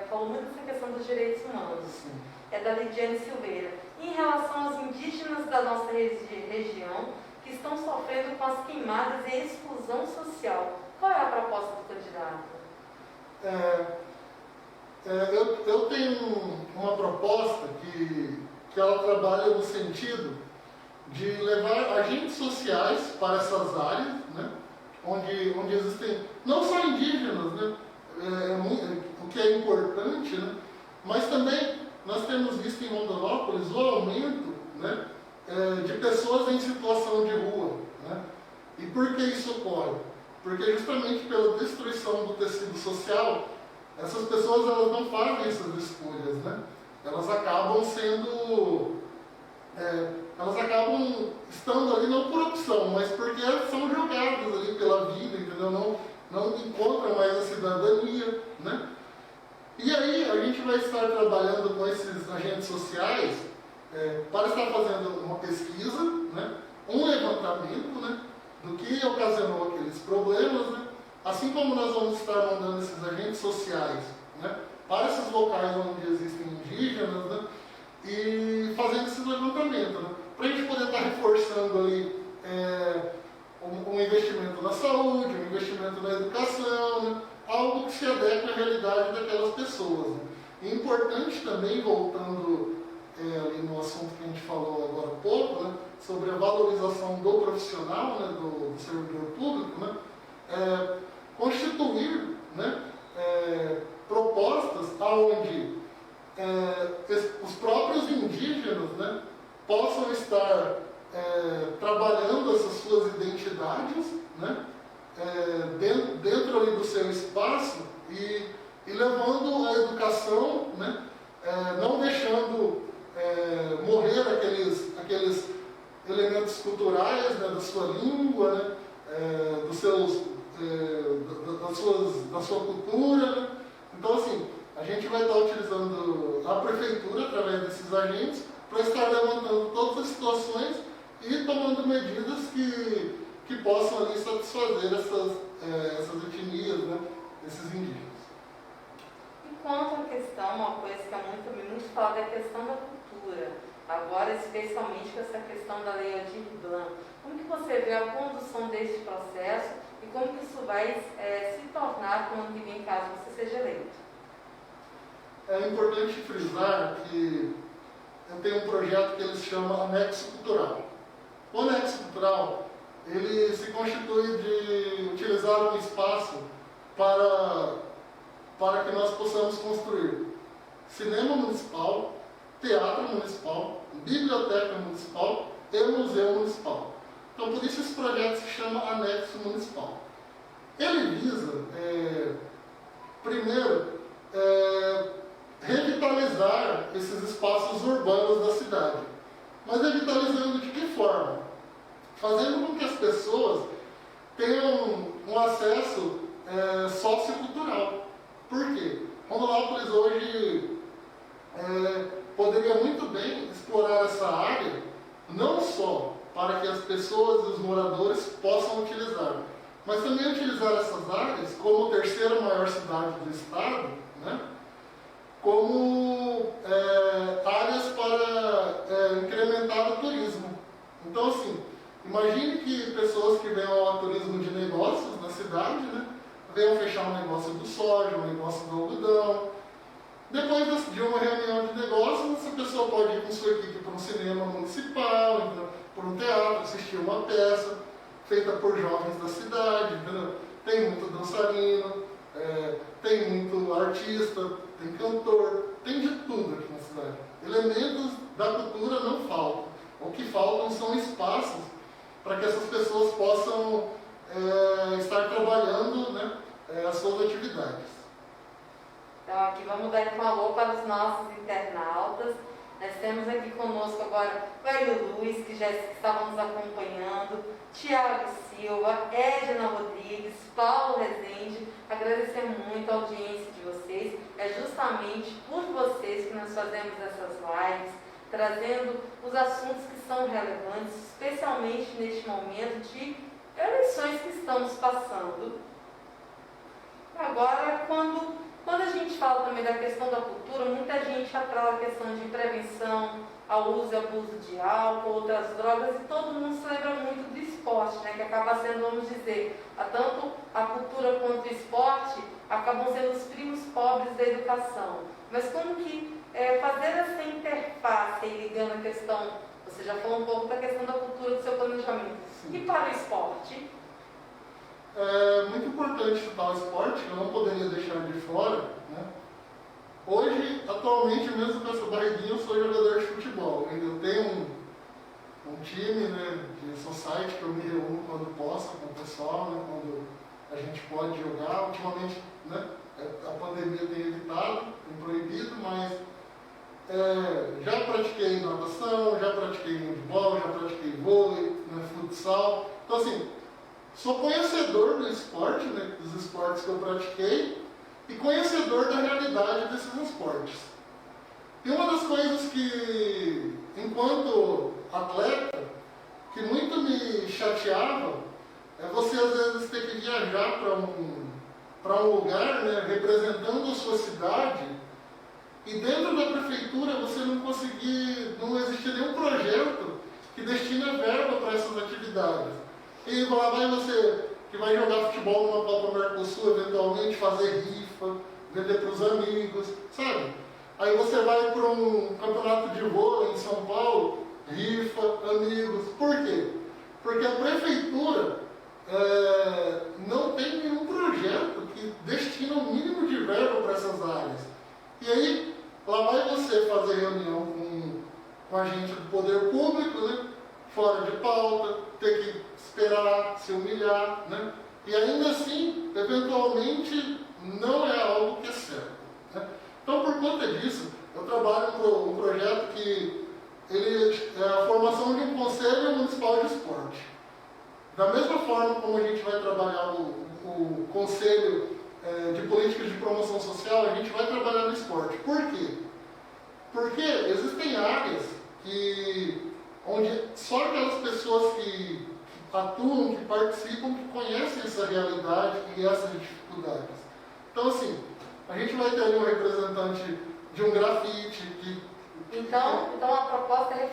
S1: falou muito dessa questão dos direitos humanos.
S2: Sim.
S1: É da Lidiane Silveira. Em relação aos indígenas da nossa região, que estão sofrendo com as queimadas e a exclusão social, qual é a proposta do candidato?
S2: Eu tenho uma proposta que ela trabalha no sentido de levar agentes sociais para essas áreas, né, onde existem não só indígenas, né, o que é importante, né, mas também nós temos visto em Rondonópolis o aumento, né, de pessoas em situação de rua. Né. E por que isso ocorre? Porque justamente pela destruição do tecido social, essas pessoas elas não fazem essas escolhas, né? Elas acabam estando ali não por opção, mas porque são jogadas ali pela vida, entendeu? Não encontram mais a cidadania, né? E aí a gente vai estar trabalhando com esses agentes sociais para estar fazendo uma pesquisa, né? Um levantamento, né? Do que ocasionou aqueles problemas, né? Assim como nós vamos estar mandando esses agentes sociais, né, para esses locais onde existem indígenas, né, e fazendo esse levantamento, né, para a gente poder estar reforçando ali um investimento na saúde, um investimento na educação, né, algo que se adeque à realidade daquelas pessoas. Né. E importante também, voltando ali no assunto que a gente falou agora há pouco, né, sobre a valorização do profissional, né, do servidor público, né, constituir, né, propostas onde os próprios indígenas, né, possam estar trabalhando essas suas identidades, né, dentro ali do seu espaço e levando a educação, né, não deixando morrer aqueles elementos culturais, né, da sua língua, né, da sua cultura, né? Então, assim, a gente vai estar utilizando a prefeitura, através desses agentes, para estar levantando todas as situações e tomando medidas que possam ali satisfazer essas etnias, né? Esses indígenas.
S1: E quanto à questão, uma coisa que é muito falada, é a questão da cultura. Agora, especialmente com essa questão da Lei Aldir Blanc. Como que você vê a condução desse processo e como que isso vai se tornar no ano que vem, caso você seja eleito?
S2: É importante frisar que eu tenho um projeto que ele se chama Anexo Cultural. O Anexo Cultural, ele se constitui de utilizar um espaço para que nós possamos construir cinema municipal, teatro municipal, biblioteca municipal e museu municipal. Então, por isso esse projeto se chama Anexo Municipal. Ele visa, primeiro, revitalizar esses espaços urbanos da cidade. Mas revitalizando de que forma? Fazendo com que as pessoas tenham um acesso sociocultural. Por quê? Rondonópolis hoje poderia muito bem explorar essa área, não só para que as pessoas e os moradores possam utilizar, mas também utilizar essas áreas como terceira maior cidade do estado, né, como áreas para incrementar o turismo. Então, assim, imagine que pessoas que venham ao turismo de negócios na cidade, né, venham fechar um negócio do soja, um negócio do algodão, Depois de uma reunião de negócios, essa pessoa pode ir com sua equipe para um cinema municipal, entendeu? Para um teatro, assistir uma peça feita por jovens da cidade, entendeu? Tem muito dançarino, tem muito artista, tem cantor, tem de tudo aqui na cidade. Elementos da cultura não faltam. O que faltam são espaços para que essas pessoas possam estar trabalhando, né, as suas atividades.
S1: Então aqui vamos dar um alô para os nossos internautas. Nós temos aqui conosco agora o Hélio Luiz, que já estava nos acompanhando, Tiago Silva, Edna Rodrigues, Paulo Rezende. Agradecer muito a audiência de vocês. É justamente por vocês que nós fazemos essas lives, trazendo os assuntos que são relevantes, especialmente neste momento de eleições que estamos passando. Agora, quando a gente fala também da questão da cultura, muita gente atrela a questão de prevenção ao uso e abuso de álcool, outras drogas, e todo mundo se lembra muito do esporte, né, que acaba sendo, vamos dizer, tanto a cultura quanto o esporte acabam sendo os primos pobres da educação. Mas como que fazer essa interface aí, ligando a questão, você já falou um pouco da questão da cultura do seu planejamento, sim, e para o esporte?
S2: É muito importante estudar o esporte, que eu não poderia deixar de fora, né? Hoje, atualmente, mesmo com essa barriguinha, eu sou jogador de futebol. Eu tenho um time, né, de society que eu me reúno quando posso com o pessoal, né, quando a gente pode jogar. Ultimamente, né, a pandemia tem evitado, tem proibido, mas já pratiquei natação, já pratiquei handebol, já pratiquei vôlei, né, futsal. Então, assim, sou conhecedor do esporte, né, dos esportes que eu pratiquei, e conhecedor da realidade desses esportes. E uma das coisas que, enquanto atleta, que muito me chateava, é você às vezes ter que viajar para um lugar, né, representando a sua cidade, e dentro da prefeitura você não existia nenhum projeto que destina verba para essas atividades. E lá vai você que vai jogar futebol numa Copa Mercosul, eventualmente fazer rifa, vender para os amigos, sabe? Aí você vai para um campeonato de vôlei em São Paulo, rifa, amigos. Por quê? Porque a prefeitura não tem nenhum projeto que destina o mínimo de verba para essas áreas. E aí, lá vai você fazer reunião com a gente do poder público, né? Fora de pauta, ter que esperar, se humilhar, né? E ainda assim, eventualmente, não é algo que é certo, né? Então, por conta disso, eu trabalho com um projeto que ele é a formação de um Conselho Municipal de Esporte. Da mesma forma como a gente vai trabalhar o Conselho de Políticas de Promoção Social, a gente vai trabalhar no esporte. Por quê? Porque existem áreas onde só aquelas pessoas que atuam, que participam, que conhecem essa realidade e essas dificuldades. Então, assim, a gente vai ter ali um representante de um grafite que...
S1: Então a proposta é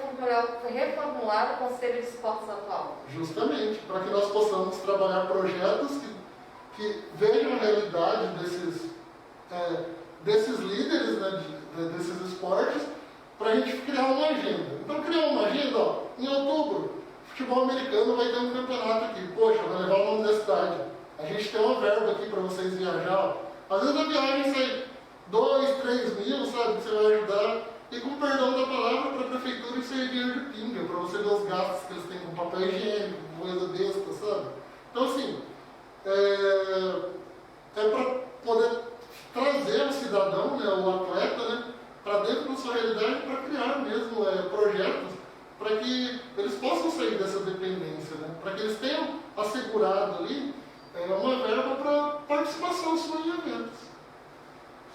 S1: reformular o Conselho de Esportes atual.
S2: Justamente, para que nós possamos trabalhar projetos que vejam a realidade desses líderes, né, desses esportes, para a gente criar uma agenda. Então, criar uma agenda, ó, em outubro, futebol americano vai ter um campeonato aqui. Poxa, vai levar o nome da cidade. A gente tem uma verba aqui para vocês viajar. Às vezes a viagem sai 2, 3 mil, sabe, que você vai ajudar. E com perdão da palavra, para a prefeitura isso é dinheiro de pinga, para você ver os gastos que eles têm com papel higiênico, com coisa besta, sabe? Então, assim, para poder trazer o cidadão, né, o atleta, né, para dentro da sua realidade, para criar mesmo projetos para que eles possam sair dessa dependência, né, para que eles tenham assegurado ali uma verba para participação sua em eventos.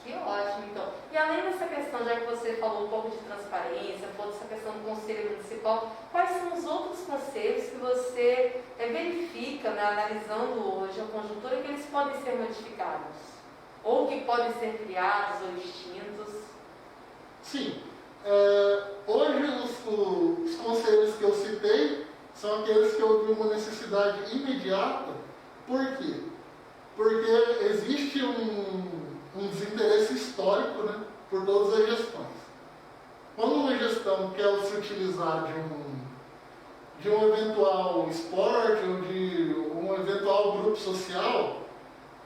S1: Que ótimo, então. E além dessa questão, já que você falou um pouco de transparência, falou dessa questão do Conselho Municipal, quais são os outros conselhos que você verifica, né, analisando hoje a conjuntura, que eles podem ser modificados? Ou que podem ser criados ou extintos?
S2: Sim. Hoje os conselhos que eu citei são aqueles que eu vi uma necessidade imediata. Por quê? Porque existe um desinteresse histórico, né, por todas as gestões. Quando uma gestão quer se utilizar de um eventual esporte ou de um eventual grupo social,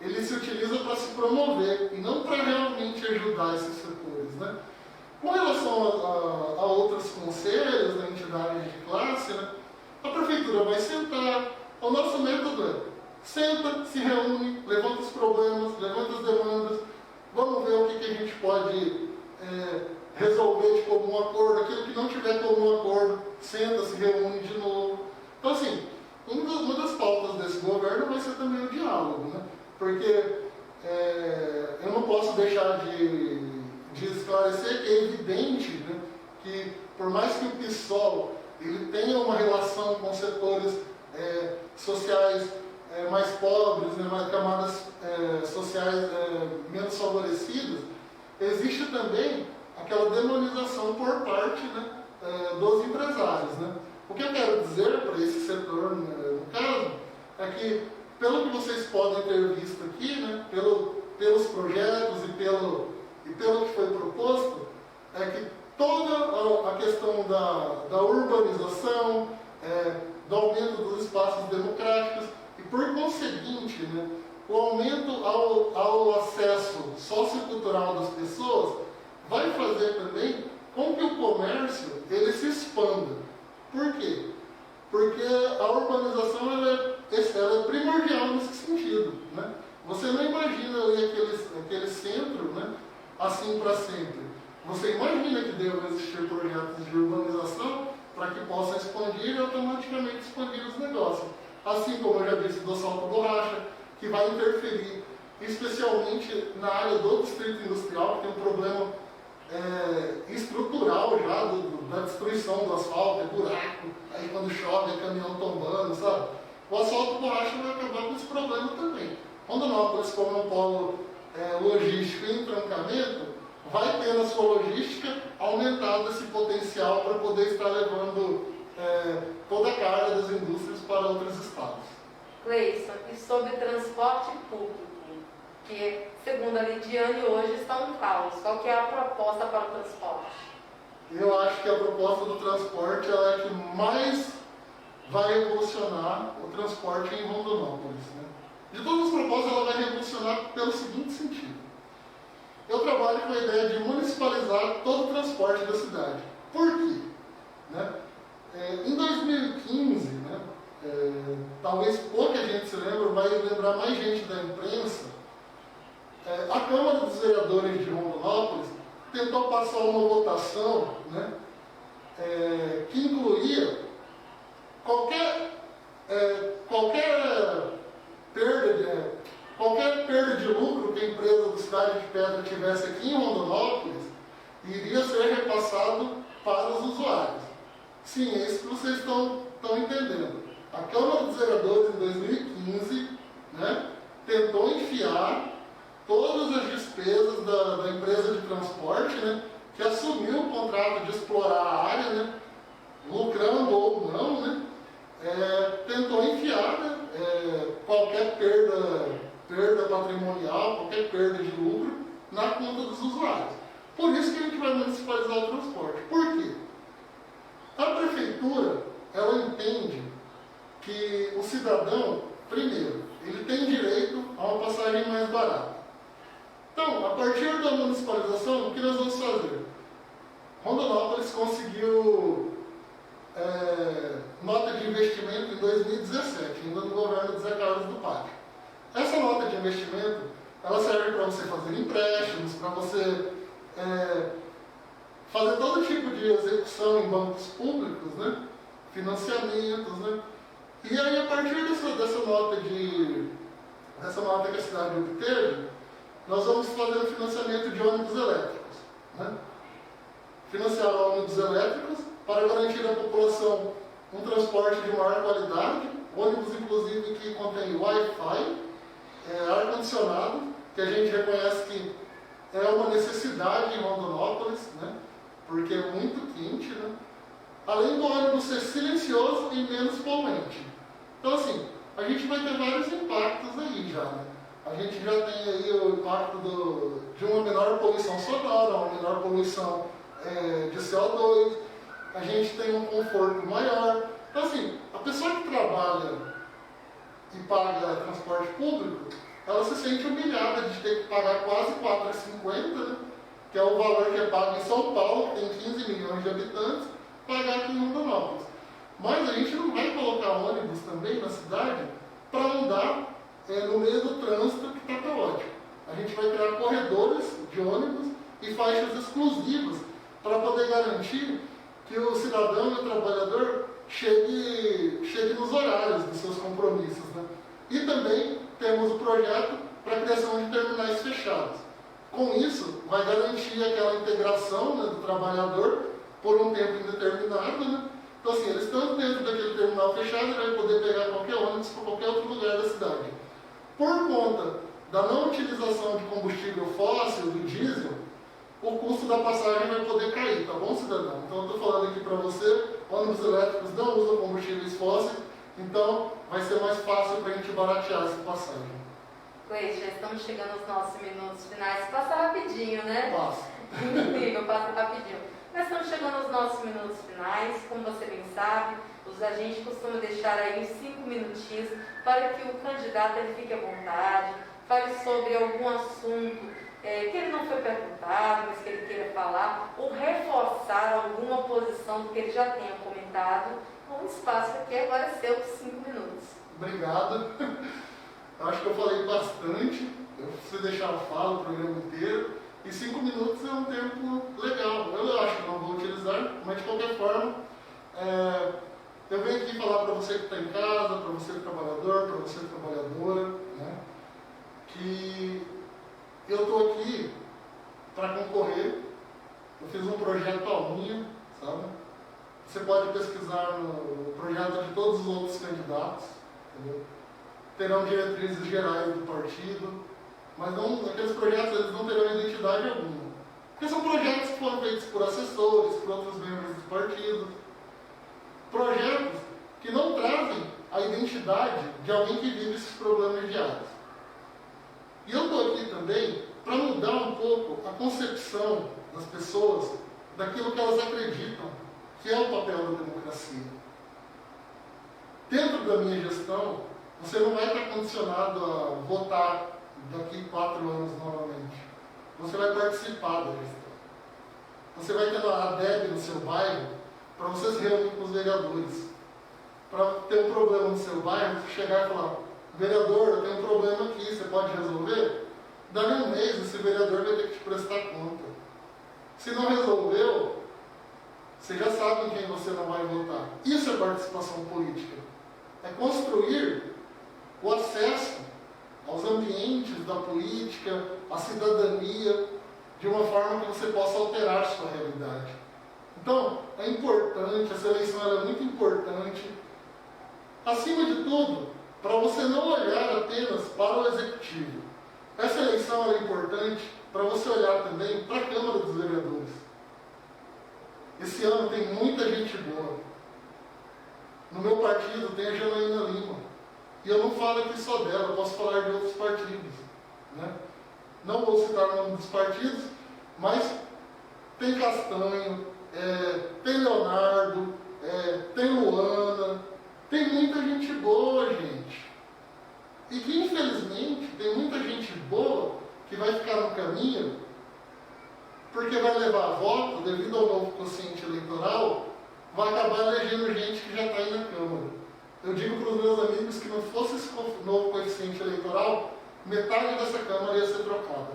S2: ele se utiliza para se promover e não para realmente ajudar esses setores, né? Com relação a outros conselhos da entidade de classe, né, a prefeitura vai sentar. O nosso método é: senta, se reúne, levanta os problemas, levanta as demandas, vamos ver o que a gente pode resolver de comum acordo. Aquilo que não tiver comum acordo, senta, se reúne de novo. Então, assim, uma das pautas desse governo vai ser também o diálogo, né? Porque eu não posso deixar de esclarecer que é evidente, né, que por mais que o PSOL ele tenha uma relação com setores sociais mais pobres, né, mais camadas sociais menos favorecidas, existe também aquela demonização por parte, né, dos empresários, né? O que eu quero dizer para esse setor, no caso, é que, pelo que vocês podem ter visto aqui, né, pelos projetos e pelo que foi proposto, é que toda a questão da urbanização, do aumento dos espaços democráticos e, por conseguinte, né, o aumento ao acesso sociocultural das pessoas vai fazer também com que o comércio ele se expanda. Por quê? Porque a urbanização ela é primordial nesse sentido, né? Você não imagina ali aquele centro, né, assim para sempre. Você imagina que devam existir projetos de urbanização para que possam expandir e automaticamente expandir os negócios. Assim como eu já disse do Salto Borracha, que vai interferir especialmente na área do distrito industrial, que tem um problema estrutural já da destruição do asfalto, é buraco, aí quando chove é caminhão tombando, sabe? O asfalto borracha vai acabar com esse problema também. Rondonópolis, como um polo logístico e entroncamento, vai ter na sua logística aumentado esse potencial para poder estar levando toda a carga das indústrias para outros estados.
S1: Cleison, e sobre transporte público, que, segundo a Lidiane, hoje está um caos. Qual que é a proposta para o transporte?
S2: Eu acho que a proposta do transporte ela é a que mais vai revolucionar o transporte em Rondonópolis, né? De todas as propostas, ela vai revolucionar pelo seguinte sentido. Eu trabalho com a ideia de municipalizar todo o transporte da cidade. Por quê? Né? Em 2015, né, talvez pouca gente se lembra, vai lembrar mais gente da imprensa, a Câmara dos Vereadores de Rondonópolis tentou passar uma votação, né, que incluía qualquer perda de lucro que a empresa do Cidade de Pedra tivesse aqui em Rondonópolis iria ser repassado para os usuários. Sim, é isso que vocês estão entendendo. A Câmara dos Vereadores, em 2015, né, tentou enfiar todas as despesas da empresa de transporte, né, que assumiu o contrato de explorar a área, né, lucrando ou não, né, tentou enfiar, né, qualquer perda patrimonial, qualquer perda de lucro na conta dos usuários. Por isso que a gente vai municipalizar o transporte. Por quê? A prefeitura, ela entende que o cidadão, primeiro, ele tem direito a uma passagem mais barata. Então, a partir da municipalização, o que nós vamos fazer? Rondonópolis conseguiu nota de investimento em 2017, ainda no governo de Zé Carlos do Pátio. Essa nota de investimento, ela serve para você fazer empréstimos, para você fazer todo tipo de execução em bancos públicos, né? Financiamentos, né? E aí, a partir dessa nota que a cidade obteve, nós vamos fazer o financiamento de ônibus elétricos, né? Financiar ônibus elétricos para garantir à população um transporte de maior qualidade, ônibus inclusive que contém Wi-Fi, ar-condicionado, que a gente reconhece que é uma necessidade em Rondonópolis, né? Porque é muito quente, né? Além do ônibus ser silencioso e menos poluente. Então, assim, a gente vai ter vários impactos aí já, né? A gente já tem aí o impacto de uma menor poluição sonora, uma menor poluição de CO2, a gente tem um conforto maior. Então, assim, a pessoa que trabalha e paga transporte público, ela se sente humilhada de ter que pagar quase R$4,50, né? Que é o valor que é pago em São Paulo, que tem 15 milhões de habitantes, pagar aqui em Rondonópolis. Mas a gente não vai colocar ônibus também na cidade para andar no meio do trânsito que está caótico. A gente vai criar corredores de ônibus e faixas exclusivas para poder garantir que o cidadão e o trabalhador chegue nos horários dos seus compromissos, né? E também temos o projeto para a criação de terminais fechados. Com isso, vai garantir aquela integração, né, do trabalhador por um tempo indeterminado, né? Então, assim, eles estão dentro daquele terminal fechado e vai poder pegar qualquer ônibus para qualquer outro lugar da cidade. Por conta da não utilização de combustível fóssil, do diesel, o custo da passagem vai poder cair, tá bom, cidadão? Então, eu estou falando aqui para você, ônibus elétricos não usam combustíveis fósseis, então vai ser mais fácil para a gente baratear essa passagem.
S1: Cleide, já estamos chegando aos nossos minutos finais. Passa rapidinho, né?
S2: Passa.
S1: Incrível, passa rapidinho. Nós estamos chegando aos nossos minutos finais. Como você bem sabe, a gente costuma deixar aí uns 5 minutinhos para que o candidato ele fique à vontade, fale sobre algum assunto que ele não foi perguntado, mas que ele queira falar, ou reforçar alguma posição que ele já tenha comentado. O espaço aqui agora é seu, 5 minutos.
S2: Obrigado. Acho que eu falei bastante. Eu preciso deixar a fala o programa inteiro. E 5 minutos é um tempo legal. Eu acho que não vou utilizar, mas de qualquer forma, eu venho aqui falar para você que está em casa, para você trabalhador, para você trabalhadora, né, que eu estou aqui para concorrer. Eu fiz um projeto alminho, sabe? Você pode pesquisar no projeto de todos os outros candidatos, entendeu? Terão diretrizes gerais do partido, mas não, aqueles projetos eles não terão identidade alguma. Porque são projetos que foram feitos por assessores, por outros membros do partido. Projetos que não trazem a identidade de alguém que vive esses problemas diários. E eu estou aqui também para mudar um pouco a concepção das pessoas daquilo que elas acreditam que é o papel da democracia. Dentro da minha gestão, você não vai estar condicionado a votar daqui 4 anos novamente. Você vai participar da gestão. Você vai ter a DEB no seu bairro para você se reunir com os vereadores. Para ter um problema no seu bairro, você chegar e falar: vereador, eu tenho um problema aqui, você pode resolver? Daqui a um mês, esse vereador vai ter que te prestar conta. Se não resolveu, você já sabe em quem você não vai votar. Isso é participação política. É construir o acesso aos ambientes da política, à cidadania, de uma forma que você possa alterar a sua realidade. Então, é importante, essa eleição ela é muito importante. Acima de tudo, para você não olhar apenas para o executivo. Essa eleição ela é importante para você olhar também para a Câmara dos Vereadores. Esse ano tem muita gente boa. No meu partido tem a Janaína Lima. E eu não falo aqui só dela, eu posso falar de outros partidos, né? Não vou citar o nome dos partidos, mas tem Castanho, tem Leonardo, tem Luana, tem muita gente boa, gente. E que infelizmente tem muita gente boa que vai ficar no caminho porque vai levar voto devido ao novo quociente eleitoral, vai acabar elegendo gente que já está aí na Câmara. Eu digo para os meus amigos que não fosse esse novo coeficiente eleitoral, metade dessa Câmara ia ser trocada.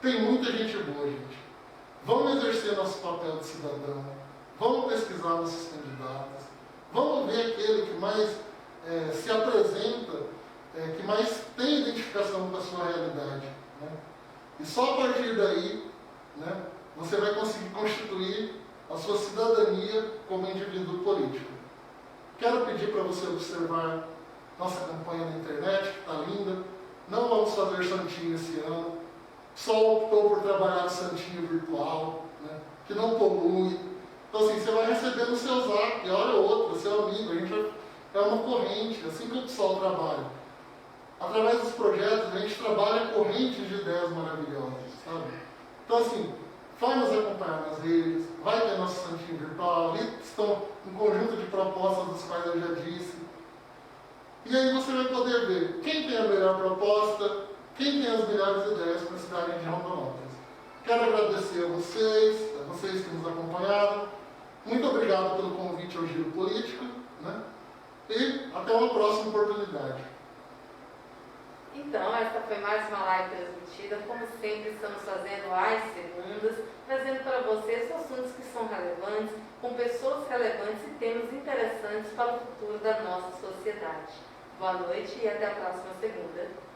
S2: Tem muita gente boa, gente. Vamos exercer nosso papel de cidadão, vamos pesquisar nossos candidatos, vamos ver aquele que mais se apresenta, que mais tem identificação com a sua realidade, né? E só a partir daí, né, você vai conseguir constituir a sua cidadania como indivíduo político. Quero pedir para você observar nossa campanha na internet, que está linda. Não vamos fazer santinho esse ano. Só optou por trabalhar no santinho virtual, né, que não polui. Então, assim, você vai receber no seu zap, hora ou outra, seu amigo. É uma corrente, assim que o PSOL trabalha. através dos projetos, a gente trabalha correntes de ideias maravilhosas, sabe? Então, assim, vai nos acompanhar nas redes, vai ter nosso santinho virtual, ali estão um conjunto de propostas dos quais eu já disse. E aí você vai poder ver quem tem a melhor proposta, quem tem as melhores ideias para a cidade de Rondonópolis. Quero agradecer a vocês que nos acompanharam. Muito obrigado pelo convite ao Giro Político, né? E até uma próxima oportunidade.
S1: Então, esta foi mais uma live transmitida. Como sempre, estamos fazendo às segundas, trazendo para vocês assuntos que são relevantes, com pessoas relevantes e temas interessantes para o futuro da nossa sociedade. Boa noite e até a próxima segunda.